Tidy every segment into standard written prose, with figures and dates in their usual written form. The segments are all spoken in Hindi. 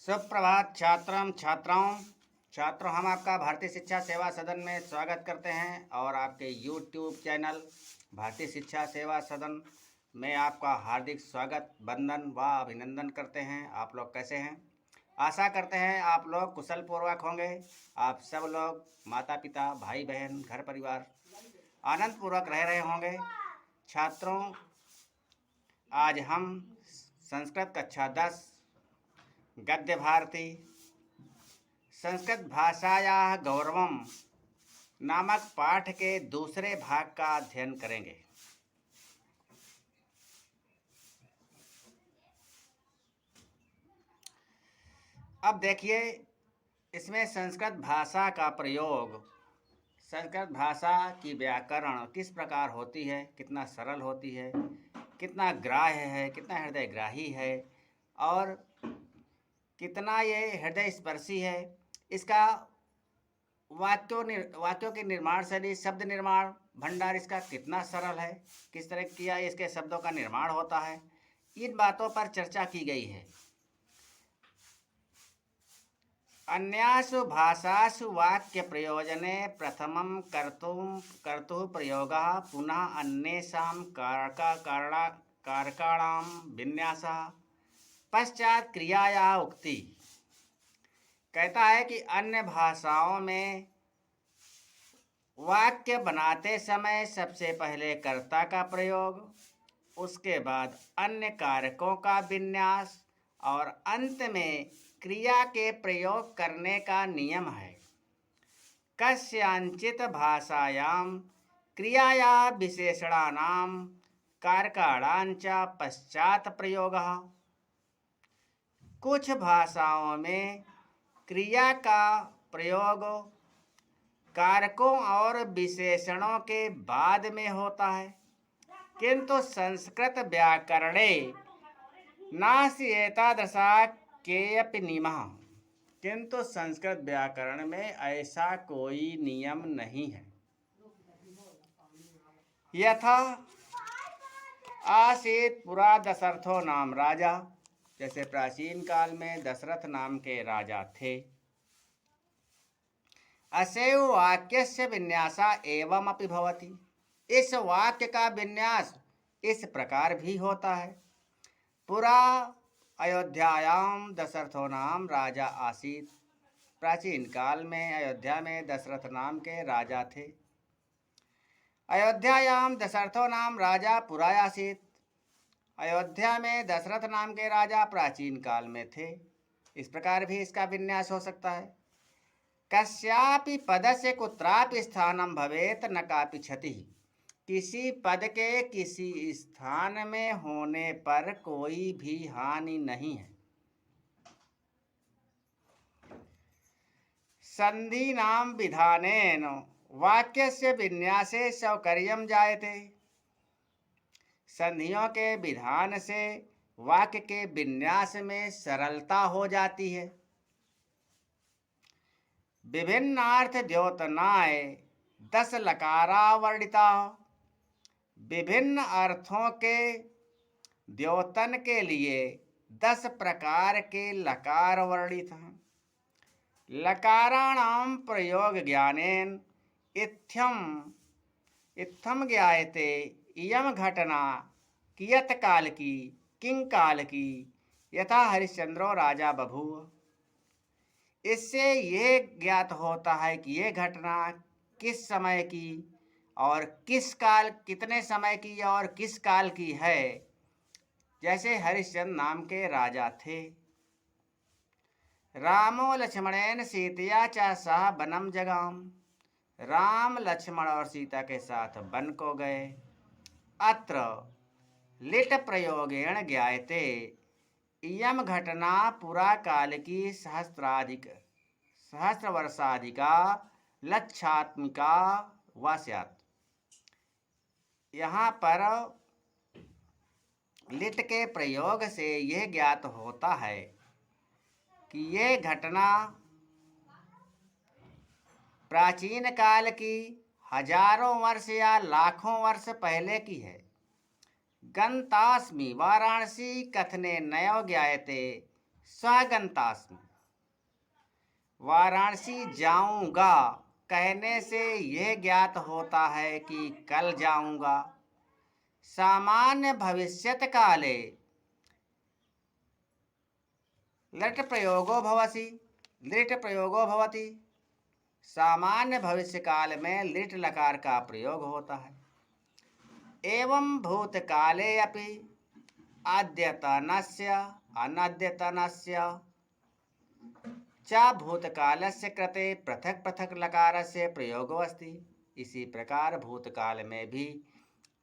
सुप्रभात छात्रम छात्राओं छात्रों, हम आपका भारतीय शिक्षा सेवा सदन में स्वागत करते हैं और आपके YouTube चैनल भारतीय शिक्षा सेवा सदन में आपका हार्दिक स्वागत, वंदन व अभिनंदन करते हैं। आप लोग कैसे हैं? आशा करते हैं आप लोग कुशल पूर्वक होंगे। आप सब लोग माता पिता, भाई बहन, घर परिवार आनंद पूर्वक रह रहे होंगे। छात्रों, आज हम संस्कृत कक्षा 10 गद्य भारती संस्कृत भाषायाः गौरवम नामक पाठ के दूसरे भाग का अध्ययन करेंगे। अब देखिए, इसमें संस्कृत भाषा का प्रयोग, संस्कृत भाषा की व्याकरण किस प्रकार होती है, कितना सरल होती है, कितना ग्राह्य है, कितना हृदयग्राही है और कितना ये हृदय स्पर्शी है। इसका वाक्यों के निर्माण शैली, शब्द निर्माण भंडार इसका कितना सरल है, किस तरह किया इसके शब्दों का निर्माण होता है, इन बातों पर चर्चा की गई है। अन्यासु भाषासु वाक्य प्रयोजने प्रथमं कर्तुः प्रयोगः पुनः अन्येषां कारकाणां विन्यासः पश्चात क्रियाया उक्ति। कहता है कि अन्य भाषाओं में वाक्य बनाते समय सबसे पहले कर्ता का प्रयोग, उसके बाद अन्य कारकों का विन्यास और अंत में क्रिया के प्रयोग करने का नियम है। कस्यांचित भाषायां क्रियाया विशेषणानां कारकाणांच पश्चात प्रयोगः। कुछ भाषाओं में क्रिया का प्रयोग कारकों और विशेषणों के बाद में होता है, किंतु संस्कृत व्याकरणे नास्ति एतादृशा केऽपि नियमः। किंतु संस्कृत व्याकरण में ऐसा कोई नियम नहीं है। यथा आसीत् पुरा दशरथो नाम राजा, जैसे प्राचीन काल में दशरथ नाम के राजा थे। असेव वाक्यस्य विन्यासा एवमपि भवति। इस वाक्य का विन्यास इस प्रकार भी होता है। पुरा अयोध्यायां दशरथो नाम राजा आसीत्। प्राचीन काल में अयोध्या में दशरथ नाम के राजा थे। अयोध्यायां दशरथो नाम राजा पुरा आसीत्। अयोध्या में दशरथ नाम के राजा प्राचीन काल में थे। इस प्रकार भी इसका विन्यास हो सकता है। कस्यापि पदस्य कुत्रापि स्थानं भवेत् न कापि क्षतिः। किसी पद के किसी स्थान में होने पर कोई भी हानि नहीं है। संधीनां विधानेन वाक्यस्य विन्यासे सौकर्यं जायते। संधियों के विधान से वाक्य के विन्यास में सरलता हो जाती है। विभिन्नार्थ द्योतनाय 10 लकारा वर्णिता। विभिन्न अर्थों के द्योतन के लिए 10 प्रकार के लकार वर्णित हैं। लकाराणां प्रयोग ज्ञानेन इत्थम ज्ञायते इयम घटना कियत काल की किं काल की यथा हरिश्चंद्रो राजा बभूव। इससे ये ज्ञात होता है कि ये घटना किस समय की और किस काल, कितने समय की और किस काल की है। जैसे हरिश्चंद्र नाम के राजा थे। रामो लक्ष्मणेन सीतया च सह वनम जगाम। राम, लक्ष्मण और सीता के साथ वन को गए। अत्र लिट प्रयोगेण ज्ञायते इयम घटना पुरा काल की सहस्र वर्षाधिका लक्षात्मिका वा स्यात्। यहाँ पर लिट के प्रयोग से यह ज्ञात होता है कि यह घटना प्राचीन काल की हजारों वर्ष या लाखों वर्ष पहले की है। गन्तास्मि वाराणसी कथने नयो ज्ञायते स्वगंतास्मि। वाराणसी जाऊंगा कहने से यह ज्ञात होता है कि कल जाऊंगा। सामान्य भविष्यत काले लट प्रयोगो भवसि, लिट प्रयोगो भवति। सामान्य भविष्य काल में लिट लकार का प्रयोग होता है। एवं भूतकाले अपि अद्यतनस्य अनद्यतनस्य च भूतकालस्य कृते पृथक पृथक लकारस्य प्रयोगो अस्ति। इसी प्रकार भूतकाल में भी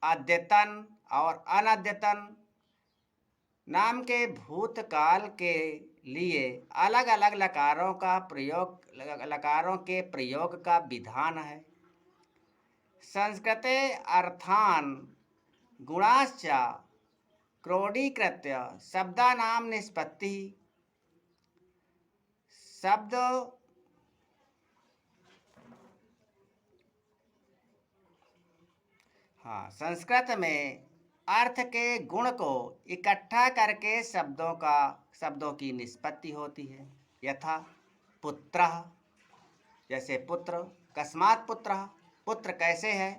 अद्यतन और अनद्यतन नाम के भूतकाल के लिए अलग अलग लकारों का प्रयोग, लकारों के प्रयोग का विधान है। संस्कृते अर्थान गुणाश्च क्रोडीकृत्य शब्दानां निष्पत्ति। शब्द संस्कृत में अर्थ के गुण को इकट्ठा करके शब्दों की निष्पत्ति होती है। यथा पुत्रः, जैसे पुत्र, कस्मात् पुत्रः, पुत्र कैसे है।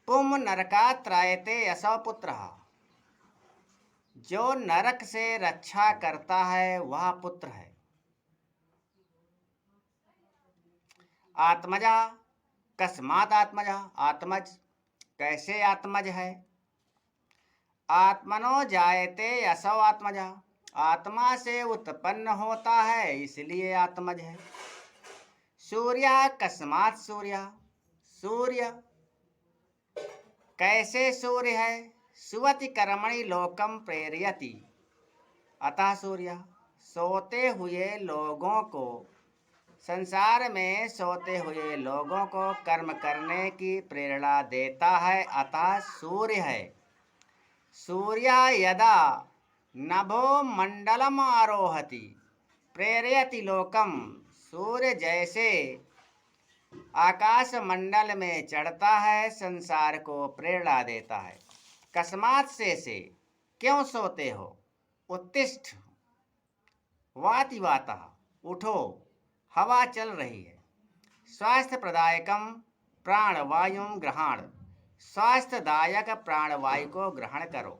पुम नरकात् त्रायते असौ पुत्रः, जो नरक से रक्षा करता है वह पुत्र है। आत्मजा, कस्मात् आत्मजा, आत्मज कैसे आत्मज है। आत्मनो जायते असौ आत्मजा, आत्मा से उत्पन्न होता है इसलिए आत्मज है। सूर्य, कस्मात् सूर्य, सूर्य कैसे सूर्य है। सुवति कर्मणि लोकम प्रेरयति, अतः सूर्य सोते हुए लोगों को, संसार में सोते हुए लोगों को कर्म करने की प्रेरणा देता है, अतः सूर्य है। सूर्य यदा नभो मंडलम आरोहति प्रेरयति लोकम, सूर्य जैसे आकाश मंडल में चढ़ता है संसार को प्रेरणा देता है। कस्मात् से क्यों सोते हो। उत्तिष्ठ वाति वातः, उठो हवा चल रही है। स्वास्थ्य प्रदायकम प्राणवायु ग्रहण, स्वास्थ्यदायक प्राणवायु को ग्रहण करो।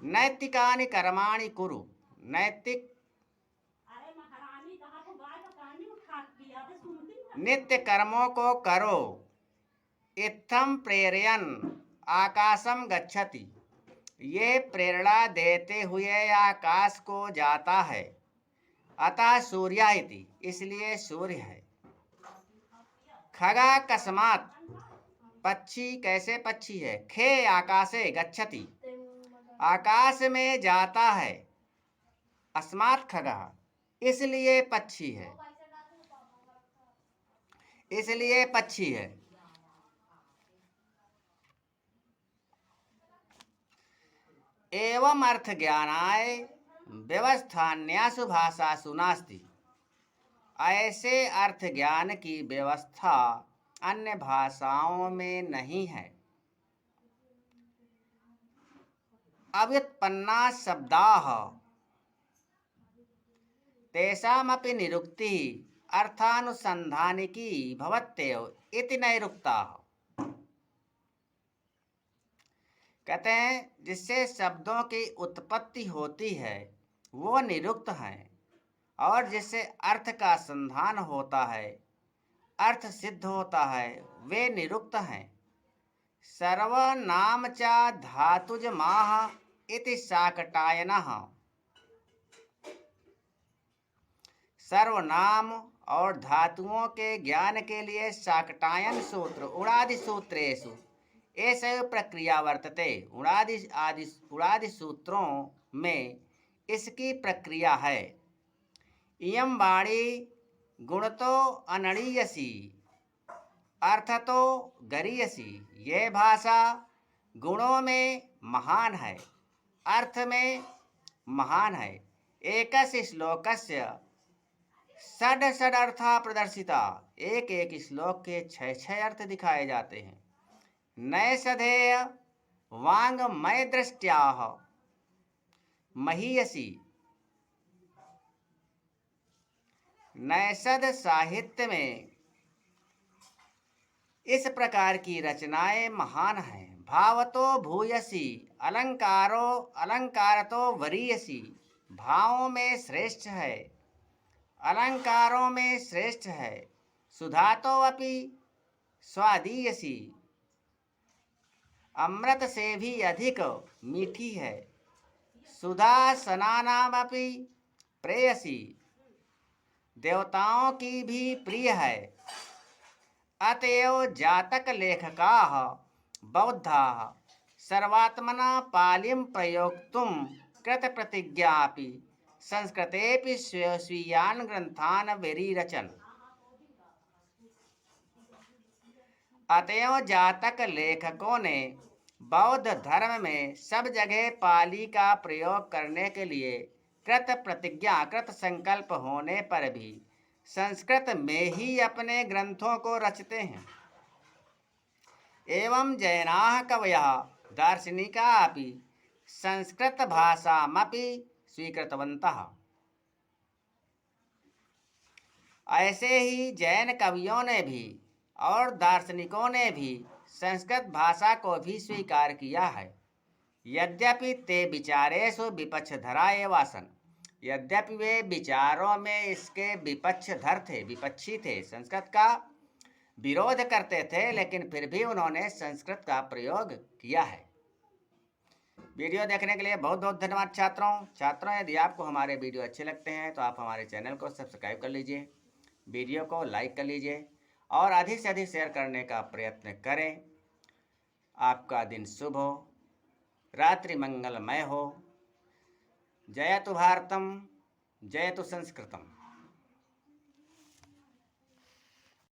नैतिकानि कर्माणि कुरु, नैतिक नित्य कर्मों को करो। इत्थम प्रेरयन आकाशम गच्छति, ये प्रेरणा देते हुए आकाश को जाता है। अतः सूर्य इति, इसलिए सूर्य है। खगा कस्मात्, पक्षी कैसे पक्षी है। खे आकाशे गच्छति, आकाश में जाता है। अस्मात् खगः, इसलिए पक्षी है, इसलिए पक्षी है। एवं अर्थ ज्ञानाय व्यवस्थान्यासु भाषासु नास्ति, ऐसे अर्थ ज्ञान की व्यवस्था अन्य भाषाओं में नहीं है। अव्युत्पन्ना शब्दाः तेषामपि निरुक्ति अर्थानुसंधानिकी भवत्येव इति नैरुक्ताः। कहते हैं जिससे शब्दों की उत्पत्ति होती है वो निरुक्त हैं, और जिससे अर्थ का संधान होता है, अर्थ सिद्ध होता है, वे निरुक्त हैं। सर्वनाम च धातुज माह इति शाकटायनः, सर्वनाम और धातुओं के ज्ञान के लिए शाकटायन सूत्र उणादि सूत्रेषु ऐसे प्रक्रिया वर्तते। उणादि सूत्रों में इसकी प्रक्रिया है। इयं वाणी गुणतो अनणीयसी अर्थतो गरीयसी, ये भाषा गुणों में महान है, अर्थ में महान है। एकस्य श्लोकस्य षड अर्था प्रदर्शिता, एक एक श्लोक के 6 अर्थ दिखाए जाते हैं। नैषधेय वांगमय दृष्ट्याः महीयसी नैषध साहित्य में इस प्रकार की रचनाएं महान हैं। भावतो भूयसी अलंकारतो वरीयसी। भावों में श्रेष्ठ है, अलंकारों में श्रेष्ठ है। सुधा तो अपि स्वादीयसी। अमृत से भी अधिक मीठी है। सुधा सनानामपि प्रेयसी। देवताओं की भी प्रिय है। अतएव जातक लेखकाः बौद्धाः सर्वात्मना पालिं प्रयोक्तुं कृतप्रतिज्ञापि संस्कृतेऽपि स्वीयान् ग्रन्थान् विरिरचन्। अतएव जातक लेखकों ने बौद्ध धर्म में सब जगह पाली का प्रयोग करने के लिए कृत संकल्प होने पर भी संस्कृत में ही अपने ग्रंथों को रचते हैं। एवं जैनाः कवयः दार्शनिकाः अपि संस्कृत भाषामपि स्वीकृतवन्तः। ऐसे ही जैन कवियों ने भी और दार्शनिकों ने भी संस्कृत भाषा को भी स्वीकार किया है। यद्यपि ते विचारेषु विपक्षधरा एवासन। यद्यपि वे विचारों में इसके विपक्षधर थे, विपक्षी थे, संस्कृत का विरोध करते थे, लेकिन फिर भी उन्होंने संस्कृत का प्रयोग किया है। वीडियो देखने के लिए बहुत बहुत धन्यवाद छात्रों। यदि आपको हमारे वीडियो अच्छे लगते हैं तो आप हमारे चैनल को सब्सक्राइब कर लीजिए, वीडियो को लाइक कर लीजिए और अधिक से अधिक शेयर करने का प्रयत्न करें। आपका दिन शुभ हो, रात्रि मंगलमय हो। जयतु भारतम, जयतु संस्कृतम।